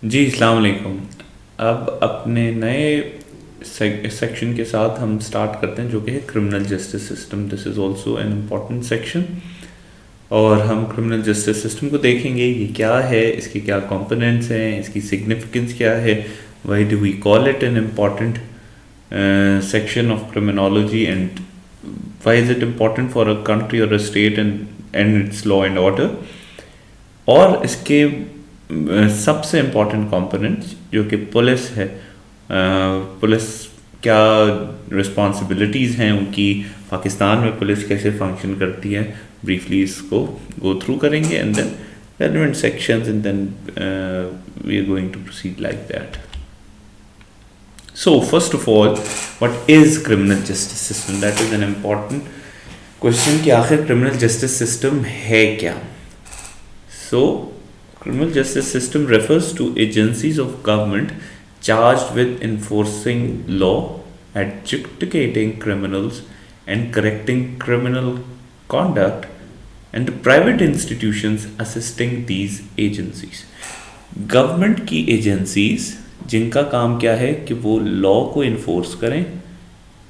जी अस्सलाम वालेकुम। अब अपने नए सेक्शन के साथ हम स्टार्ट करते हैं जो कि है criminal justice system. This is also an important section और हम क्रिमिनल जस्टिस सिस्टम को देखेंगे, ये क्या है, इसके क्या कंपोनेंट्स हैं, इसकी सिग्निफिकेंस क्या है, why do we call it an important section of criminology, and why is it important for a country or a state and its law and order। और इसके सबसे इम्पॉर्टेंट कंपोनेंट जो कि पुलिस है, पुलिस क्या responsibilities हैं उनकी, पाकिस्तान में पुलिस कैसे फंक्शन करती है, ब्रीफली इसको गो थ्रू करेंगे and then relevant sections and then we are going to proceed like that। So first of all, what is criminal justice system? That is an important question कि आखिर criminal justice system है क्या। So criminal justice system refers to agencies of government charged with enforcing law, adjudicating criminals and correcting criminal conduct, and private institutions assisting these agencies। Government की agencies जिनका काम क्या है कि वो लॉ को इन्फोर्स करें,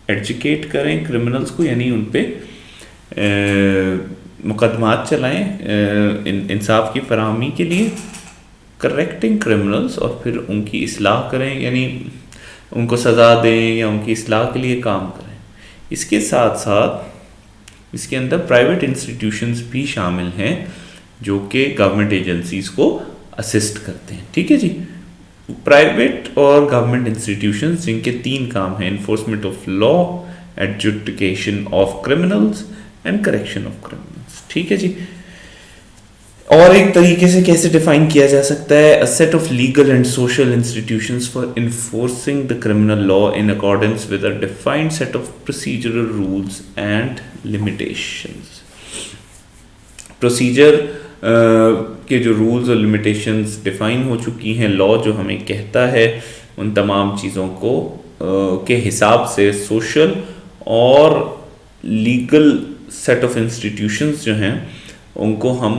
एजुकेट करें क्रिमिनल्स को, यानी उन पे मुकदमात चलाएं इंसाफ की फराहमी के लिए, करेक्टिंग क्रिमिनल्स और फिर उनकी इस्लाह करें, यानी उनको सज़ा दें या उनकी इस्लाह के लिए काम करें। इसके साथ साथ इसके अंदर प्राइवेट इंस्टीट्यूशंस भी शामिल हैं जो कि गवर्नमेंट एजेंसीज को असिस्ट करते हैं। ठीक है जी, प्राइवेट और गवर्नमेंट इंस्टीट्यूशंस जिनके तीन काम हैं, enforcement of law, adjudication of criminals and correction of criminals. ठीक है जी। और एक तरीके से कैसे डिफाइन किया जा सकता है, a set of legal and social institutions for enforcing the criminal law in accordance with a defined set of procedural rules and limitations. Procedure के जो रूल्स और लिमिटेशंस डिफाइन हो चुकी हैं, लॉ जो हमें कहता है उन तमाम चीज़ों को के हिसाब से सोशल और लीगल सेट ऑफ इंस्टीट्यूशंस जो हैं उनको हम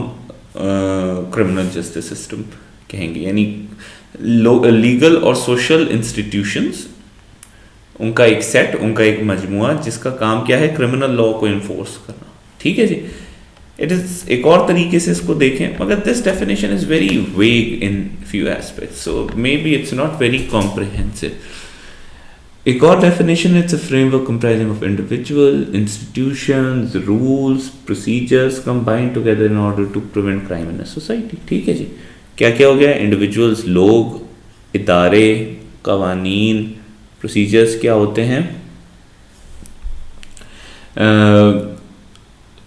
क्रिमिनल जस्टिस सिस्टम कहेंगे। यानी लीगल और सोशल इंस्टीट्यूशंस, उनका एक सेट, उनका एक मजमुआ जिसका काम क्या है, क्रिमिनल लॉ को इन्फोर्स करना। ठीक है जी। इट इज़ एक और तरीके से इसको देखें, मगर this definition is very vague in few aspects, so may be it's not very comprehensive. एक और definition, it's a framework comprising of individual institutions, rules, procedures combined together in order to prevent crime in a society. ठीक है जी। क्या क्या हो गया, individuals, लोग, इदारे, कवानीन, प्रोसीजर्स क्या होते हैं,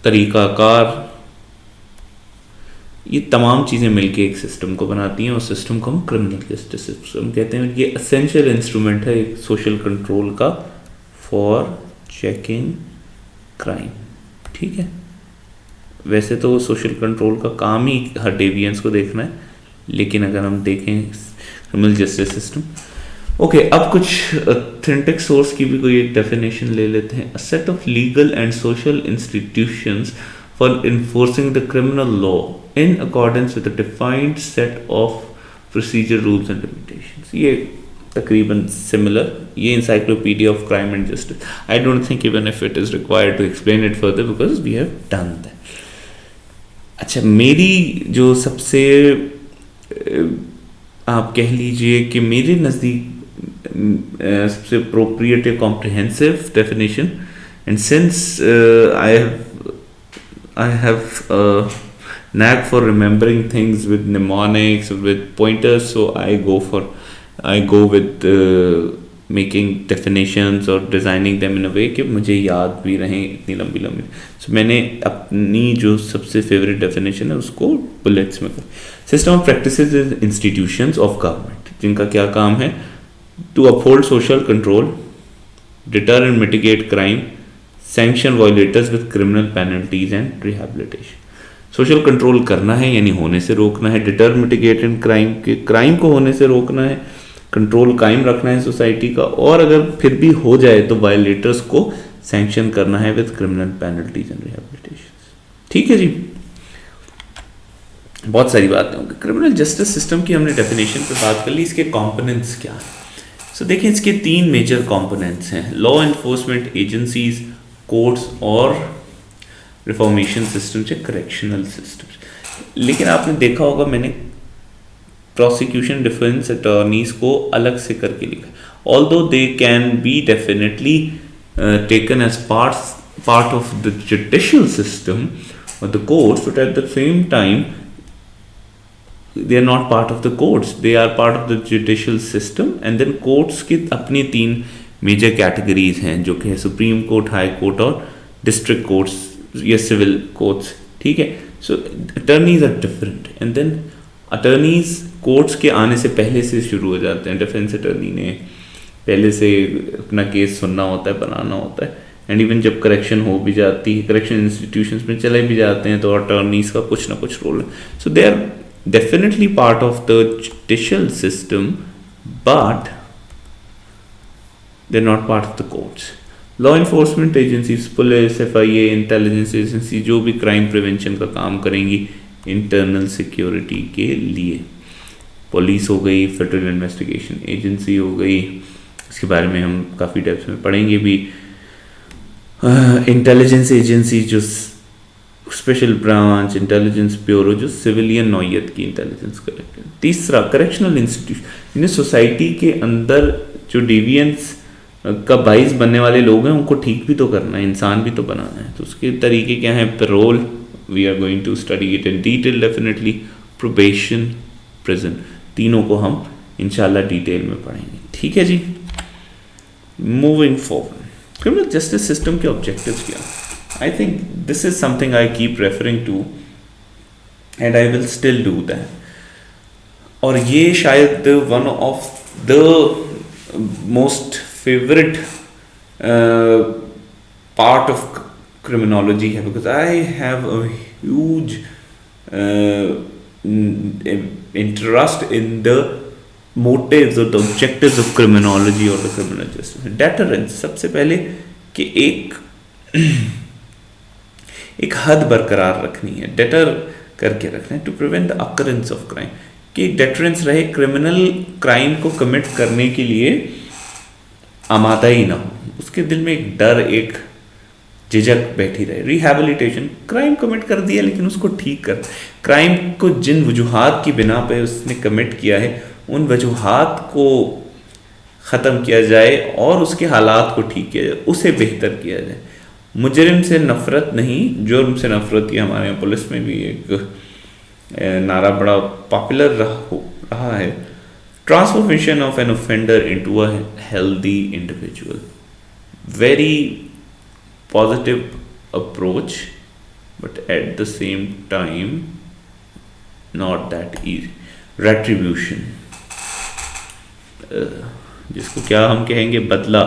तरीक़ाकार, ये तमाम चीज़ें मिलके एक सिस्टम को बनाती हैं और सिस्टम को हम क्रिमिनल जस्टिस सिस्टम कहते हैं। ये एसेंशियल इंस्ट्रूमेंट है एक सोशल कंट्रोल का फॉर चेकिंग क्राइम। ठीक है, वैसे तो सोशल कंट्रोल का काम ही हर डेविएंस को देखना है, लेकिन अगर हम देखें क्रिमिनल जस्टिस सिस्टम, ओके, अब कुछ ऑथेंटिक सोर्स की भी कोई एक डेफिनेशन ले लेते हैं। A set of legal and social institutions for enforcing the criminal law in accordance with a defined set of procedure rules and limitations। ये तकरीबन सिमिलर, ये encyclopedia of crime and justice। I don't think even if it is required to explain it further because we have done that। अच्छा, मेरी जो सबसे आप कह लीजिए कि मेरे नज़दीक सबसे appropriate comprehensive definition, and since I have knack for remembering things with mnemonics, with pointers, so I go with making definitions और designing them in a way कि मुझे याद भी रहें इतनी लंबी लंबी। so मैंने अपनी जो सबसे favorite definition है उसको bullets में कर, system of practices is institutions of government जिनका क्या काम है, to uphold social control, deter and mitigate crime, sanction violators with criminal penalties and rehabilitation। Social control करना है यानी होने से रोकना है, डिटर मिटिगेट इन क्राइम, के क्राइम को होने से रोकना है, कंट्रोल कायम रखना है सोसाइटी का, और अगर फिर भी हो जाए तो वायलेटर्स को सैंक्शन करना है with criminal penalties and rehabilitation. ठीक है जी। बहुत सारी बातें होंगी। क्रिमिनल जस्टिस सिस्टम की हमने डेफिनेशन पे बात कर ली, इसके कंपोनेंट्स क्या हैं। सो देखिए इसके 3 मेजर कंपोनेंट्स हैं, लॉ एनफोर्समेंट एजेंसीज, कोर्ट्स और रिफॉर्मेशन सिस्टम्स या करेक्शनल सिस्टम्स। लेकिन आपने देखा होगा मैंने प्रोसिक्यूशन डिफेंस अटॉर्नीज को अलग से करके लिखा, although they can be definitely taken as part of the judicial system or the courts, but at the same time they are not part of the courts, they are part of the judicial system. And then courts की अपनी 3 major categories हैं जो कि है supreme court, high court और district courts या civil courts, ठीक है। So attorneys are different, and then attorneys courts के आने से पहले से शुरू हो जाते हैं। डिफेंस अटर्नी ने पहले से अपना केस सुनना होता है, बनाना होता है, एंड इवन जब करेक्शन हो भी जाती है, करेक्शन इंस्टीट्यूशंस में चले भी जाते हैं, तो अटर्नीज का कुछ ना कुछ रोल है। So they are definitely part of the judicial system, but they are not part of the courts. Law enforcement agencies, police, FIA, intelligence agency, जो भी क्राइम प्रिवेंशन का काम करेंगी इंटरनल सिक्योरिटी के लिए, पुलिस हो गई, फेडरल इन्वेस्टिगेशन एजेंसी हो गई, इसके बारे में हम काफ़ी डेप्थ में पढ़ेंगे भी, इंटेलिजेंस एजेंसी जो स्पेशल ब्रांच, इंटेलिजेंस ब्यूरो जो सिविलियन नौयत की इंटेलिजेंस करेक्ट। तीसरा करेक्शनल इंस्टीट्यूशन, यानी सोसाइटी के अंदर जो डिवियंस का बाइस बनने वाले लोग हैं उनको ठीक भी तो करना है, इंसान भी तो बनाना है, तो उसके तरीके क्या हैं, parole, we are going to study it in detail definitely, probation, prison, तीनों को हम इंशाल्लाह डिटेल में पढ़ेंगे, ठीक है जी। Moving forward, criminal justice system के ऑब्जेक्टिव्स क्या? I think this is something I keep referring to and I will still do that, और ये शायद one of the most favourite part of criminology है, because I have a huge interest in the motives or the objectives of criminology or the criminal justice. Deterrence, सबसे पहले कि एक हद बरकरार रखनी है, डेटर करके रखना है, to prevent the occurrence of crime, कि एक डेटरेंस रहे, क्रिमिनल क्राइम को कमिट करने के लिए आमादा ही ना हो, उसके दिल में एक डर, एक झिझक बैठी रहे। रिहैबिलिटेशन, क्राइम कमिट कर दिया लेकिन उसको ठीक कर, क्राइम को जिन वजूहात की बिना पे उसने कमिट किया है उन वजूहात को ख़त्म किया जाए और उसके हालात को ठीक किया जाए, उसे बेहतर किया जाए। मुजरिम से नफ़रत नहीं, जुर्म से नफ़रत, ये हमारे यहाँ पुलिस में भी एक नारा बड़ा पॉपुलर रहा है। Transformation of an offender into a healthy individual, very positive approach, but at the same time not that easy. Retribution, जिसको क्या हम कहेंगे, बदला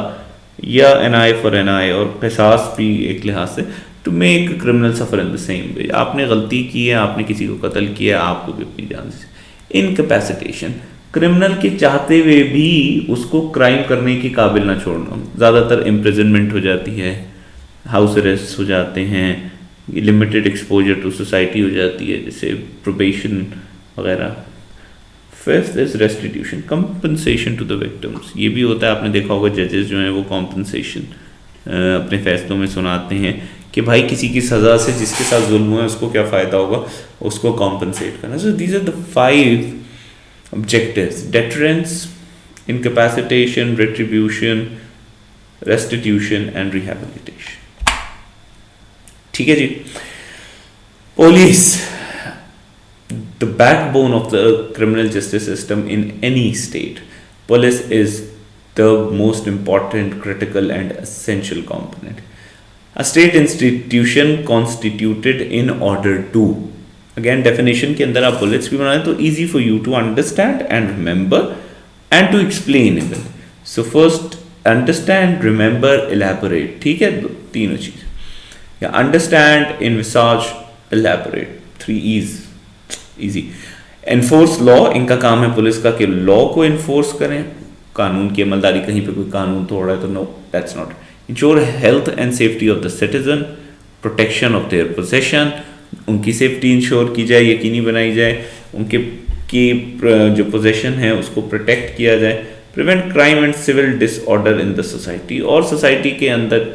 या an eye for an eye, और क़िसास भी एक लिहाज से, to make a criminal suffer in the same way। आपने गलती की है, आपने किसी को कत्ल किया, आपको भी अपनी जान से। इनकैपेसिटेशन, क्रिमिनल के चाहते हुए भी उसको क्राइम करने के काबिल ना छोड़ना, ज़्यादातर इम्प्रिजनमेंट हो जाती है, हाउस अरेस्ट हो जाते हैं, लिमिटेड एक्सपोजर टू सोसाइटी हो जाती है, जैसे प्रोबेशन वगैरह। Fifth is restitution, compensation to the victims, ये भी होता है, आपने देखा होगा जजेस जो हैं वो कंपनसेशन अपने फैसलों में सुनाते हैं कि भाई किसी की सज़ा से जिसके साथ जुल्म हुआ है उसको क्या फ़ायदा होगा, उसको कॉम्पनसेट करना। So these are the 5 objectives, deterrence, incapacitation, retribution, restitution and rehabilitation, ठीक है जी। Police, the backbone of the criminal justice system in any state, police is the most important, critical and essential component, a state institution constituted in order to, again definition के अंदर आप bullets भी बनाए तो easy for you to understand and remember and to explain even. So first understand, remember, elaborate, ठीक है, तीनों चीज, या understand, envisage, elaborate, 3 E's, easy. Enforce law, इनका काम है पुलिस का कि लॉ को इन्फोर्स करें, कानून की अमलदारी, कहीं पे कोई कानून तोड़ रहा है तो no, that's not. Ensure health and safety of the citizen, protection of their possession, उनकी सेफ्टी इंश्योर की जाए, यकीनी बनाई जाए, उनके की जो पोजीशन है उसको प्रोटेक्ट किया जाए, prevent crime and civil disorder in the society, और सोसाइटी के अंदर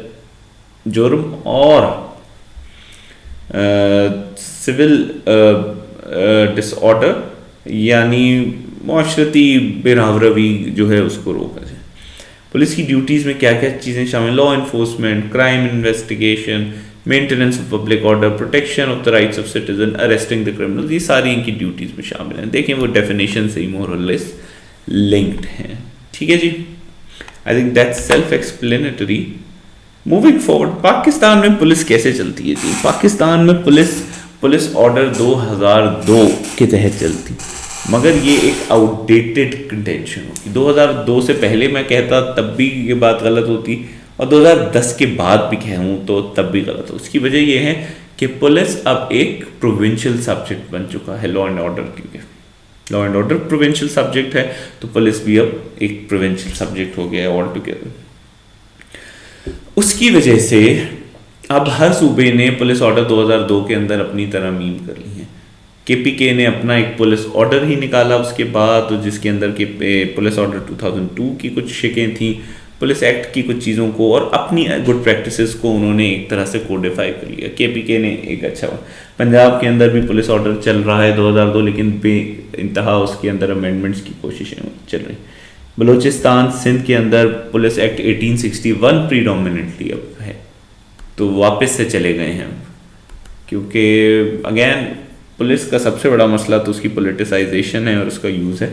जुर्म और सिविल डिसऑर्डर यानी माशरती बेरहवी जो है उसको रोका जाए। पुलिस की ड्यूटीज़ में क्या क्या चीज़ें शामिल, law enforcement, crime investigation, maintenance of public order, protection of the rights of citizen, arresting the criminal, ये सारी इनकी ड्यूटीज़ में शामिल हैं। देखें वो डेफिनेशन से ही मोर और लेस लिंक्ड हैं। ठीक है जी, I think that's self explanatory. Moving forward, Pakistan में पुलिस कैसे चलती है जी? पाकिस्तान में पुलिस ऑर्डर 2002 के तहत चलती, मगर ये एक आउटडेटेड कंटेंशन होती। 2002 से पहले मैं कहता तब भी ये बात गलत होती, और 2010 के बाद भी कहूँ तो तब भी गलत हो। उसकी वजह ये है कि पुलिस अब एक प्रोविंशियल सब्जेक्ट बन चुका है लॉ एंड ऑर्डर, क्योंकि law and order provincial subject है तो पुलिस भी अब एक प्रोविंशियल सब्जेक्ट हो गया है ऑल टुगेदर। उसकी वजह से अब हर सूबे ने पुलिस ऑर्डर 2002 के अंदर अपनी तरमीम कर ली है। केपीके ने अपना एक पुलिस ऑर्डर ही निकाला उसके बाद, जिसके अंदर के पुलिस ऑर्डर 2002 की कुछ शिकें थी, पुलिस एक्ट की कुछ चीज़ों को और अपनी गुड प्रैक्टिसेस को उन्होंने एक तरह से कोडिफाई कर लिया। केपीके ने एक अच्छा, पंजाब के अंदर भी पुलिस ऑर्डर चल रहा है 2002, लेकिन बे इंतहा उसके अंदर अमेंडमेंट्स की कोशिशें चल रही। बलूचिस्तान सिंध के अंदर पुलिस एक्ट 1861 प्रीडोमिनेंटली अब है, तो वापस से चले गए हैं, क्योंकि अगेन पुलिस का सबसे बड़ा मसला तो उसकी पोलिटिसाइजेशन है और उसका यूज़ है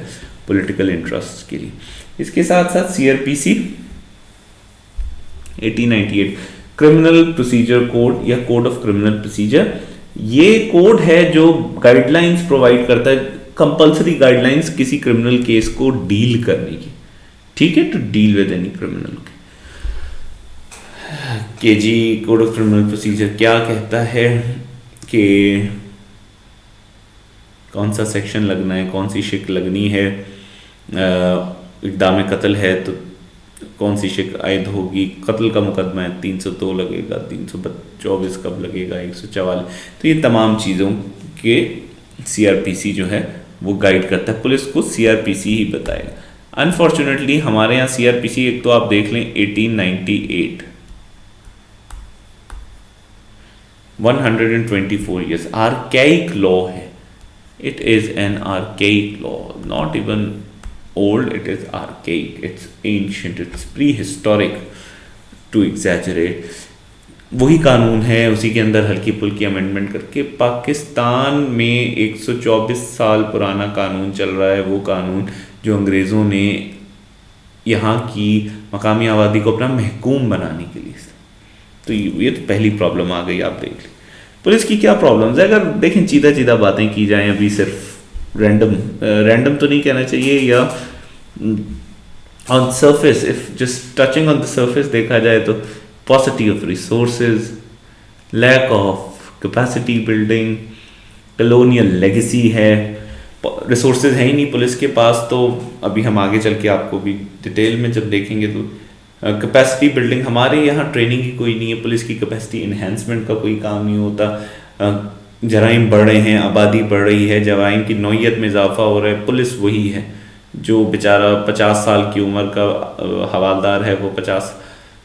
पॉलिटिकल इंटरेस्ट के लिए। इसके साथ साथ सीआरपीसी 1898 क्रिमिनल प्रोसीजर कोड या कोड ऑफ क्रिमिनल प्रोसीजर, ये कोड है जो गाइडलाइंस प्रोवाइड करता है, कंपल्सरी गाइडलाइंस किसी क्रिमिनल केस को डील करने की, ठीक है, to deal with any criminal. केजी कोड ऑफ क्रिमिनल प्रोसीजर क्या कहता है कि कौन सा सेक्शन लगना है, कौन सी शिक लगनी है, इक़दाम कत्ल है तो कौन सी शिक आयद होगी, कत्ल का मुकदमा है 302 लगेगा, 324 कब लगेगा, 144, तो ये तमाम चीज़ों के सीआरपीसी जो है वो गाइड करता है, पुलिस को सीआरपीसी ही बताएगा। अनफॉर्चुनेटली हमारे यहाँ सीआरपीसी एक तो आप देख लें 1898 124 ईयर्स आर्काइक लॉ है। It is an archaic law, not even old, it is archaic, it's ancient, it's prehistoric to exaggerate। वही कानून है, उसी के अंदर हल्की फुल्की अमेंडमेंट करके पाकिस्तान में 124 साल पुराना कानून चल रहा है, वो कानून जो अंग्रेज़ों ने यहाँ की मकामी आबादी को अपना महकूम बनाने के लिए। तो ये तो पहली प्रॉब्लम आ गई, आप देख लें पुलिस की क्या प्रॉब्लम्स है। अगर देखें सीधा सीधा बातें की जाएं, अभी सिर्फ रैंडम तो नहीं कहना चाहिए, या on surface, if just touching on the surface देखा जाए तो paucity of resources, lack of capacity building, colonial legacy है, रिसोर्सेज है ही नहीं पुलिस के पास। तो अभी हम आगे चल के आपको भी डिटेल में जब देखेंगे तो कैपेसिटी बिल्डिंग, हमारे यहाँ ट्रेनिंग की कोई नहीं है, पुलिस की कैपेसिटी इन्हेंसमेंट का कोई काम नहीं होता। जराइम बढ़ रहे हैं, आबादी बढ़ रही है, जराइम की नौयत में इजाफा हो रहा है, पुलिस वही है जो बेचारा 50 साल की उम्र का हवालदार है, वो 50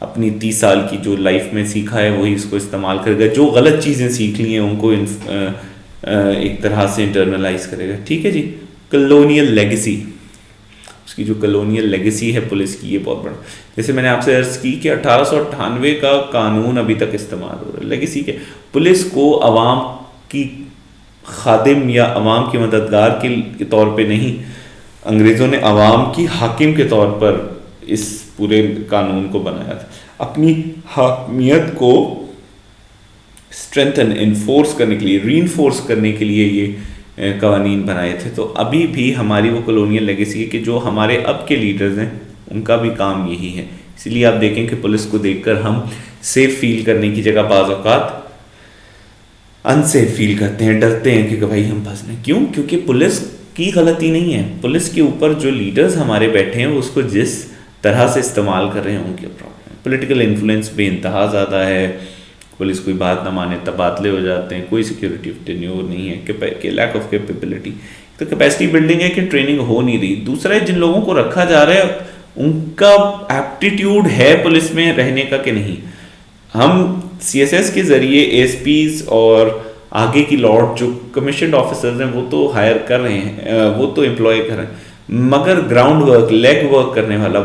अपनी 30 साल की जो लाइफ में सीखा है वही इसको इस्तेमाल करेगा, जो गलत चीज़ें सीख ली हैं उनको एक तरह से इंटरनलाइज करेगा। ठीक है जी, कॉलोनियल लेगेसी, उसकी जो कॉलोनियल लेगेसी है पुलिस की, ये बहुत बड़ा, जैसे मैंने आपसे अर्ज की कि 1898 का कानून अभी तक इस्तेमाल हो रहा है। लेगेसी के पुलिस को अवाम की खादिम या अवाम की मददगार के तौर पे नहीं, अंग्रेज़ों ने अवाम की हाकिम के तौर पर इस पूरे कानून को बनाया था, अपनी हाकिमियत को स्ट्रेंथन, इन्फोर्स करने के लिए, रीइंफोर्स करने के लिए ये कवानीन बनाए थे। तो अभी भी हमारी वो कॉलोनियल लेगेसी है कि जो हमारे अब के लीडर्स हैं उनका भी काम यही है। इसलिए आप देखें कि पुलिस को देखकर हम सेफ फील करने की जगह बाज़ औक़ात अनसेफ फील करते हैं, डरते हैं कि भाई हम फंस रहे। क्यों? क्योंकि पुलिस की गलती नहीं है, पुलिस के ऊपर जो लीडर्स हमारे बैठे हैं उसको जिस तरह से इस्तेमाल कर रहे हैं उनके प्रॉब्लम। पॉलिटिकल इन्फ्लुएंस बेइंतहा ज़्यादा है, पुलिस कोई बात ना माने तबादले हो जाते हैं, कोई सिक्योरिटी टेन्योर नहीं है, कि लैक ऑफ कैपेबिलिटी। तो कैपेसिटी बिल्डिंग है कि ट्रेनिंग हो नहीं रही। दूसरा है जिन लोगों को रखा जा रहा है उनका एप्टीट्यूड है पुलिस में रहने का कि नहीं। हम CSS के जरिए ASPs और आगे की लॉट जो कमीशन्ड ऑफिसर्स हैं वो तो हायर कर रहे हैं, वो तो एम्प्लॉय कर रहे हैं, मगर ग्राउंड वर्क लेग वर्क करने वाला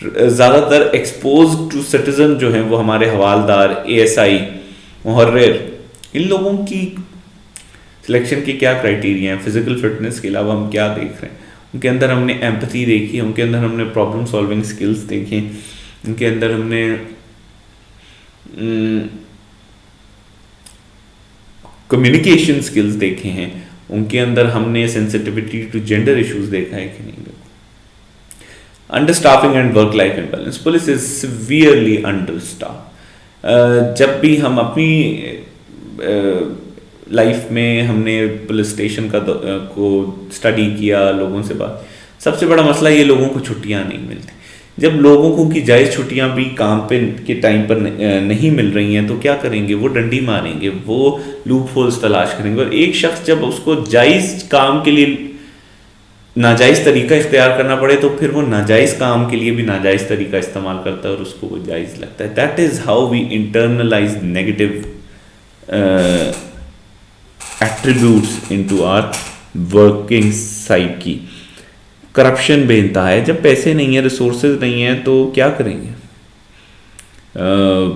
ज़्यादातर एक्सपोज टू सिटीजन जो हैं वो हमारे हवालदार, ASI, मुहर्रिर, इन लोगों की सिलेक्शन के क्या क्राइटेरिया हैं? फिजिकल फिटनेस के अलावा हम क्या देख रहे हैं? उनके अंदर हमने एम्पैथी देखी, उनके अंदर हमने प्रॉब्लम सॉल्विंग स्किल्स देखे, उनके अंदर हमने कम्युनिकेशन स्किल्स देखे हैं, उनके अंदर हमने सेंसिटिविटी टू जेंडर इश्यूज देखा है कि नहीं। Understaffing and work life imbalance, police is severely understaff. जब भी हम अपनी लाइफ में हमने पुलिस स्टेशन को स्टडी किया, लोगों से बात, सबसे बड़ा मसला ये लोगों को छुट्टियां नहीं मिलती। जब लोगों को की जायज़ छुट्टियां भी काम पे के टाइम पर नहीं मिल रही हैं तो क्या करेंगे? वो डंडी मारेंगे, वो लूप होल्स तलाश करेंगे। और एक शख्स जब उसको जायज़ काम के लिए नाजायज़ तरीका इख्तियार करना पड़े तो फिर वो नाजायज़ काम के लिए भी नाजायज़ तरीका इस्तेमाल करता है और उसको वो जायज़ लगता है। That is how we internalize negative attributes into our working psyche. Corruption बेनता है, जब पैसे नहीं है, रिसोर्सेज नहीं है तो क्या करेंगे?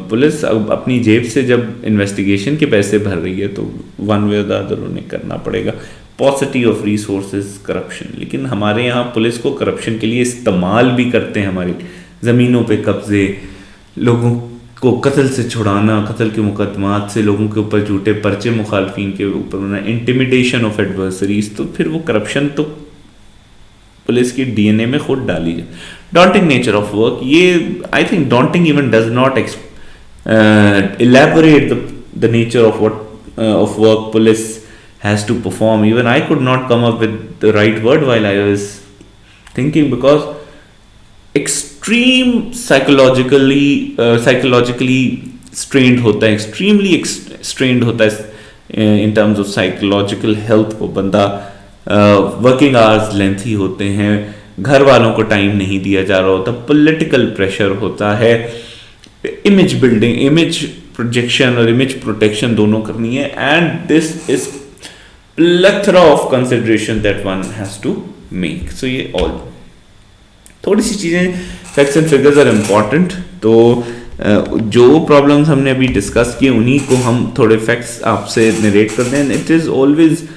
पुलिस अब अपनी जेब से जब इन्वेस्टिगेशन के पैसे भर रही है तो वन वे द अदर उन्हें करना पड़ेगा। पॉसिटी ऑफ रिसोर्सेज करप्शन, लेकिन हमारे यहाँ पुलिस को करप्शन के लिए इस्तेमाल भी करते हैं। हमारी ज़मीनों पे कब्जे, लोगों को कत्ल से छुड़ाना, कत्ल के मुकदमात से लोगों के ऊपर झूठे पर्चे मुखालफिन के ऊपर होना, इंटिमिडेशन ऑफ एडवर्सरीज, तो फिर वो करप्शन तो पुलिस की DNA में खुद डाली जाए। डॉन्टिंग नेचर ऑफ वर्क, ये I think daunting even does not elaborate the nature of what of work police has to perform. Even I could not come up with the right word while I was thinking, because extreme psychologically strained होता है, extremely strained होता है in terms of psychological health को बंदा। Working hours lengthy होते हैं, घर वालों को टाइम नहीं दिया जा रहा होता, पॉलिटिकल प्रेशर होता है, इमेज बिल्डिंग, इमेज प्रोजेक्शन और इमेज प्रोटेक्शन दोनों करनी है। And this is plethora of consideration that one has to make. So ये ऑल थोड़ी सी चीज़ें, facts and figures are important. तो जो प्रॉब्लम्स हमने अभी डिस्कस किए उन्हीं को हम थोड़े फैक्ट्स आपसे नरेट कर दें। It is always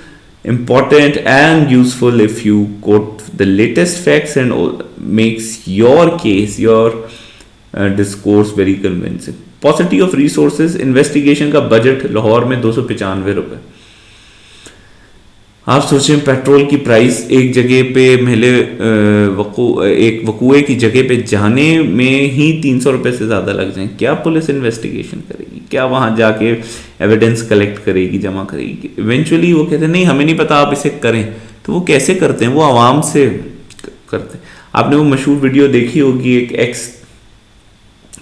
important and useful if you quote the latest facts and makes your case, your discourse very convincing. Paucity of resources, investigation का बजट लाहौर में 295 रुपये। आप सोचें पेट्रोल की प्राइस एक जगह पे एक वकूए की जगह पे जाने में ही 300 रुपये से ज़्यादा लग जाएं। क्या पुलिस इन्वेस्टिगेशन करेगी? क्या वहाँ जाके एविडेंस कलेक्ट करेगी, जमा करेगी? इवेंचुअली वो कहते हैं नहीं हमें नहीं पता, आप इसे करें। तो वो कैसे करते हैं? वो आवाम से करते हैं। आपने वो मशहूर वीडियो देखी होगी एक एक्स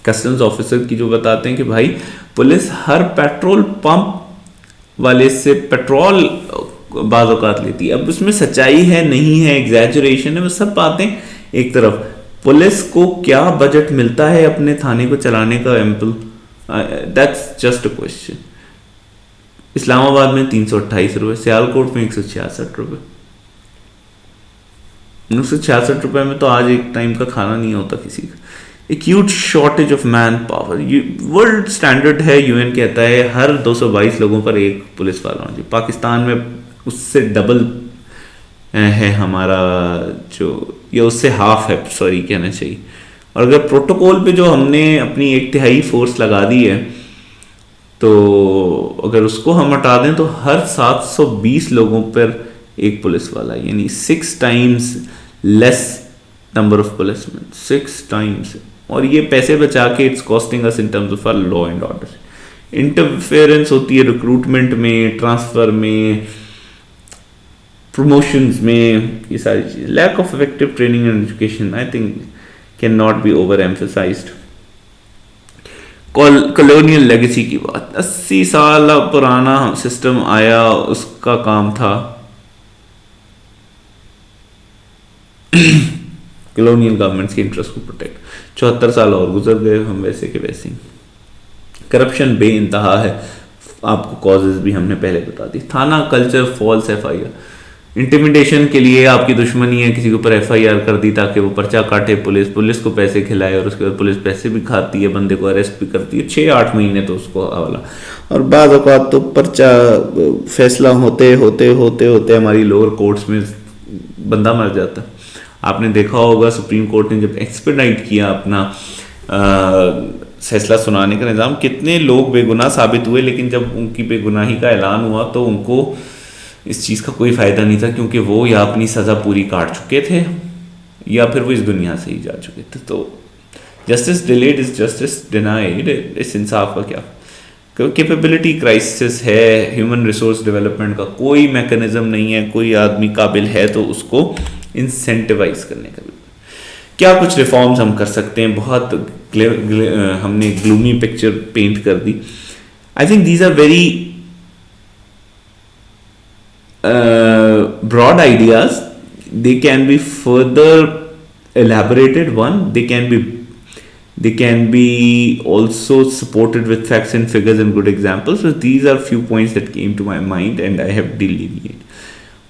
कस्टम्स ऑफिसर की, जो बताते हैं कि भाई पुलिस हर पेट्रोल पंप वाले से पेट्रोल बाज़ औक़ात लेती है। अब उसमें सच्चाई है नहीं है, एग्जैजरेशन है, वो सब बातें एक तरफ। पुलिस को क्या बजट मिलता है अपने थाने को चलाने का? Ample that's just a question. Islamabad में 328 रुपये, सियालकोट में 166 रुपये। 166 रुपये में तो आज एक टाइम का खाना नहीं होता किसी का। Acute shortage of man power, world standard है, UN कहता है हर 222 लोगों पर एक पुलिस वाला होना चाहिए। पाकिस्तान में उससे डबल है हमारा जो, या उससे हाफ है, सॉरी कहना चाहिए। और अगर प्रोटोकॉल पे जो हमने अपनी 1/3 फोर्स लगा दी है तो अगर उसको हम हटा दें तो हर 720 लोगों पर एक पुलिस वाला, यानी 6 times less number of policeman, 6 times। और ये पैसे बचा के it's costing us in terms of our law and order. Interference होती है रिक्रूटमेंट में, ट्रांसफर में, प्रमोशंस में, ये सारी चीज़। Lack of effective training and education I think can not be over emphasized. Colonial legacy की बात, 80 साल पुराना सिस्टम आया, उसका काम था कॉलोनियल गवर्नमेंट्स के इंटरेस्ट को प्रोटेक्ट। 74 साल और गुजर गए, हम वैसे के वैसे ही। करप्शन बे इंतहा है, आपको कॉजेज भी हमने पहले बता दी। थाना कल्चर, फॉल्स एफआईआर, इंटिमिडेशन के लिए आपकी दुश्मनी है, किसी के ऊपर एफआईआर कर दी ताकि वो पर्चा काटे, पुलिस को पैसे खिलाए, और उसके बाद पुलिस पैसे भी खाती है, बंदे को अरेस्ट भी करती है, 6-8 महीने तो उसको हवाला। और बाज़ औक़ात तो पर्चा फैसला होते होते होते होते हमारी लोअर कोर्ट्स में बंदा मर जाता। आपने देखा होगा सुप्रीम कोर्ट ने जब एक्सपेडाइट किया अपना फैसला सुनाने का निज़ाम, कितने लोग बेगुनाह साबित हुए, लेकिन जब उनकी बेगुनाही का ऐलान हुआ तो उनको इस चीज़ का कोई फ़ायदा नहीं था, क्योंकि वो या अपनी सज़ा पूरी काट चुके थे या फिर वो इस दुनिया से ही जा चुके थे। तो justice delayed is justice denied, इस इंसाफ का क्या? कैपेबिलिटी क्राइसिस है, ह्यूमन रिसोर्स डेवलपमेंट का कोई मैकेनिज्म नहीं है, कोई आदमी काबिल है तो उसको इंसेंटिवाइज करने का भी। क्या कुछ रिफॉर्म्स हम कर सकते हैं? बहुत हमने ग्लूमी पिक्चर पेंट कर दी। I think these are very broad ideas. They can be further elaborated. They can be also supported with facts and figures and good examples. So these are few points that came to my mind and I have delineated.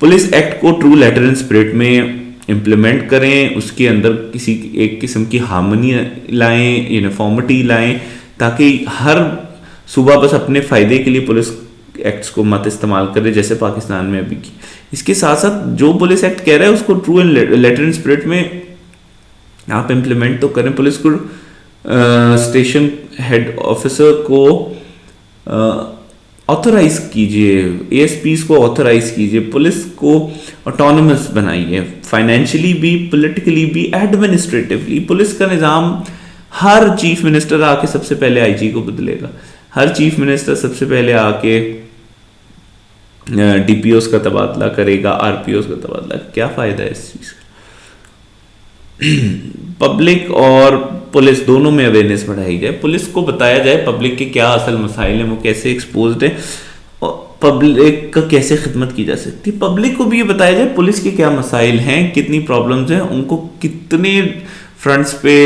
Police act को true letter and spirit में implement करें, उसके अंदर किसी एक किस्म की harmony लाएं, यूनिफॉर्मिटी लाएं, ताकि हर सूबा बस अपने फ़ायदे के लिए पुलिस एक्ट्स को मत इस्तेमाल करे, जैसे पाकिस्तान में अभी की। इसके साथ साथ जो पुलिस एक्ट कह रहा है उसको true and later and spirit में आप इम्प्लीमेंट तो करें। पुलिस को स्टेशन हेड ऑफिसर को ऑथराइज कीजिए, एएसपीज को ऑथराइज कीजिए, पुलिस को ऑटोनमस बनाइए, फाइनेंशियली भी, पॉलिटिकली भी, एडमिनिस्ट्रेटिवली। पुलिस का निज़ाम, हर चीफ मिनिस्टर आके सबसे पहले आईजी को बदलेगा, हर चीफ मिनिस्टर सबसे पहले आके डीपीओस का तबादला करेगा, आरपीओस का तबादला। क्या फ़ायदा है इस चीज़ का? पब्लिक और पुलिस दोनों में अवेयरनेस बढ़ाई जाए, पुलिस को बताया जाए पब्लिक के क्या असल मसाइल हैं, वो कैसे एक्सपोज्ड है, और पब्लिक का कैसे खिदमत की जा सकती है। पब्लिक को भी ये बताया जाए पुलिस के क्या मसाइल हैं, कितनी प्रॉब्लम्स हैं, उनको कितने फ्रंट्स पे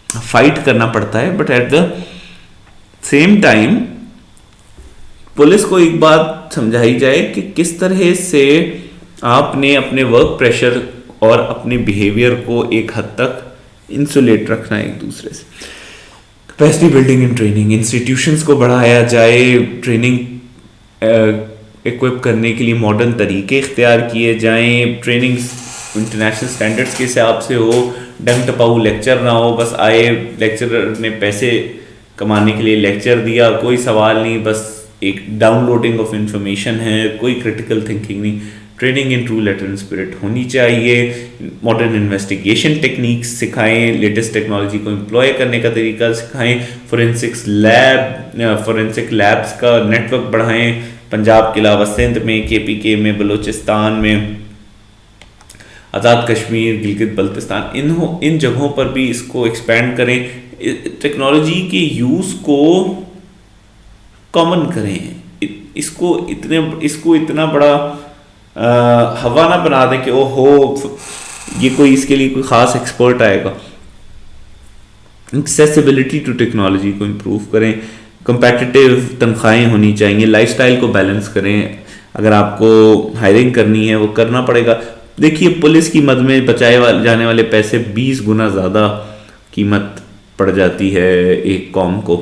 फाइट करना पड़ता है। But at the same time police को एक बात समझाई जाए कि किस तरह से आपने अपने वर्क प्रेशर और अपने बिहेवियर को एक हद तक इंसुलेट रखना है एक दूसरे से। Capacity building and training, institutions को बढ़ाया जाए, ट्रेनिंग इक्विप करने के लिए मॉडर्न तरीके इख्तियार किए जाएं, ट्रेनिंग इंटरनेशनल स्टैंडर्ड्स के हिसाब से हो, डंग टपाऊ लेक्चर ना हो, बस आए लेक्चरर ने पैसे कमाने के लिए लेक्चर दिया, कोई सवाल नहीं, बस एक डाउनलोडिंग ऑफ इंफॉर्मेशन है, कोई क्रिटिकल थिंकिंग नहीं। Training in true letter and spirit होनी चाहिए, मॉडर्न इन्वेस्टिगेशन टेक्निक्स सिखाएं, लेटेस्ट टेक्नोलॉजी को एम्प्लॉय करने का तरीका सिखाएं, फोरेंसिक लैब्स का नेटवर्क बढ़ाएं, पंजाब के अलावा सिंध में, केपीके में, बलूचिस्तान में, आज़ाद कश्मीर, गिलगित बल्तिस्तान, इन जगहों पर भी इसको एक्सपेंड करें, टेक्नोलॉजी के यूज़ को कॉमन करें, इसको इतना बड़ा हवा ना बना दें कि ओहो ये कोई इसके लिए कोई ख़ास एक्सपर्ट आएगा। एक्सेसिबिलिटी टू टेक्नोलॉजी को इम्प्रूव करें, कंपेटिटिव तनख्वाहें होनी चाहिए, लाइफस्टाइल को बैलेंस करें। अगर आपको हायरिंग करनी है वो करना पड़ेगा। देखिए पुलिस की मद में बचाए जाने वाले पैसे 20 गुना ज़्यादा कीमत पड़ जाती है एक कौम को।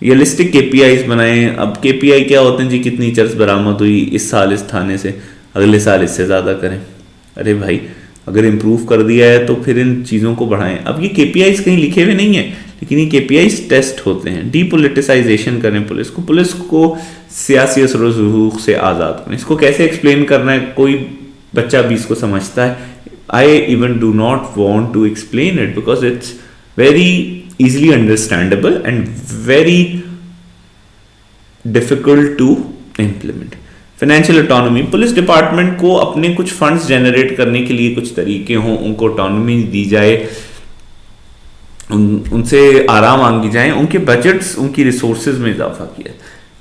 रियलिस्टिक केपीआईज बनाएं। अब केपीआई क्या होते हैं जी, कितनी चर्च बरामद हुई इस साल इस थाने से, अगले साल इससे ज़्यादा करें। अरे भाई अगर इम्प्रूव कर दिया है तो फिर इन चीज़ों को बढ़ाएं। अब ये केपीआईज कहीं लिखे हुए नहीं है, लेकिन ये केपीआईज टेस्ट होते हैं। डीपोलिटिसाइजेशन करें पुलिस को सियासी असर से आज़ाद करें। इसको कैसे एक्सप्लेन करना है, कोई बच्चा भी इसको समझता है? I even do not want to explain it because it's very easily understandable and very difficult to implement. Financial autonomy, police department को अपने कुछ फंड्स जनरेट करने के लिए कुछ तरीके हों, उनको ऑटोनॉमी दी जाए, उनसे आराम मांगी जाए, उनके बजट्स, उनकी रिसोर्सेज में इजाफा किया।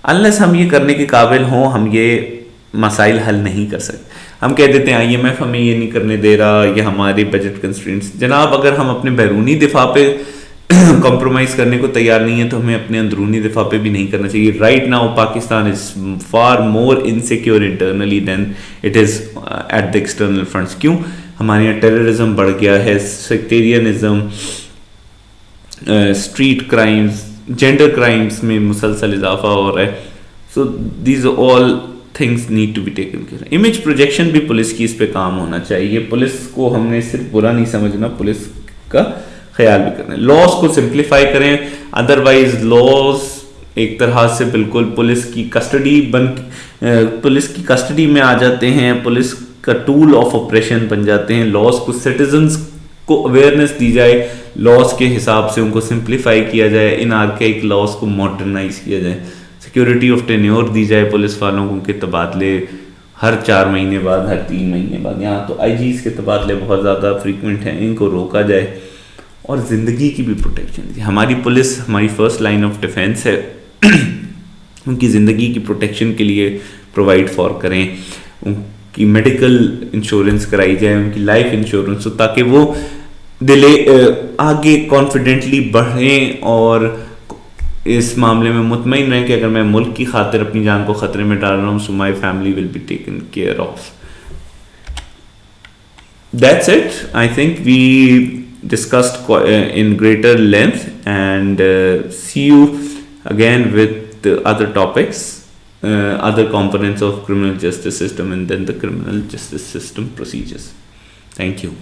अनलेस हम ये करने के काबिल हों, हम ये मसाइल हल नहीं कर सकते। हम कह देते हैं IMF हमें ये नहीं करने दे रहा, ये हमारे बजट कंस्ट्रेंट्स। जनाब, अगर हम अपने बैरूनी दिफा पे कॉम्प्रोमाइज करने को तैयार नहीं है तो हमें अपने अंदरूनी दिफा पे भी नहीं करना चाहिए। Right now Pakistan is far more insecure internally than it is at the external fronts. क्यों? हमारे यहाँ टेररिज्म बढ़ गया है, sectarianism, street crimes, gender crimes में मुसलसल इजाफा हो रहा है। So these all things need to be taken care. Image projection भी पुलिस की, इस पे काम होना चाहिए। पुलिस को हमने सिर्फ बुरा नहीं समझना, पुलिस का ख्याल भी करना है। लॉज को सिंप्लीफाई करें, अदरवाइज लॉज एक तरह से बिल्कुल पुलिस की कस्टडी में आ जाते हैं, पुलिस का टूल ऑफ ऑपरेशन बन जाते हैं। लॉज को सिटीजन्स को अवेयरनेस दी जाए, लॉज के हिसाब से उनको सिंप्लीफाई किया जाए, इन आर्केइक लॉज को मॉडर्नाइज किया जाए, सिक्योरिटी ऑफ टेन्योर दी जाए पुलिस वालों को, उनके तबादले हर 4 महीने बाद, हर 3 महीने बाद। यहाँ तो IGs के तबादले बहुत ज़्यादा फ्रीक्वेंट हैं, इनको रोका जाए। और ज़िंदगी की भी प्रोटेक्शन दी। हमारी पुलिस हमारी फर्स्ट लाइन ऑफ डिफेंस है, उनकी ज़िंदगी की प्रोटेक्शन के लिए प्रोवाइड फॉर करें, उनकी मेडिकल इंश्योरेंस कराई जाए, उनकी लाइफ इंश्योरेंस, ताकि वो आगे कॉन्फिडेंटली बढ़ें और इस मामले में मुतमईन रहें कि अगर मैं मुल्क की खातिर अपनी जान को ख़तरे में डाल रहा हूँ, so my family will be taken care of. That's it. I think we discussed in greater length, and see you again with the other topics, other components of criminal justice system, and then the criminal justice system procedures. Thank you.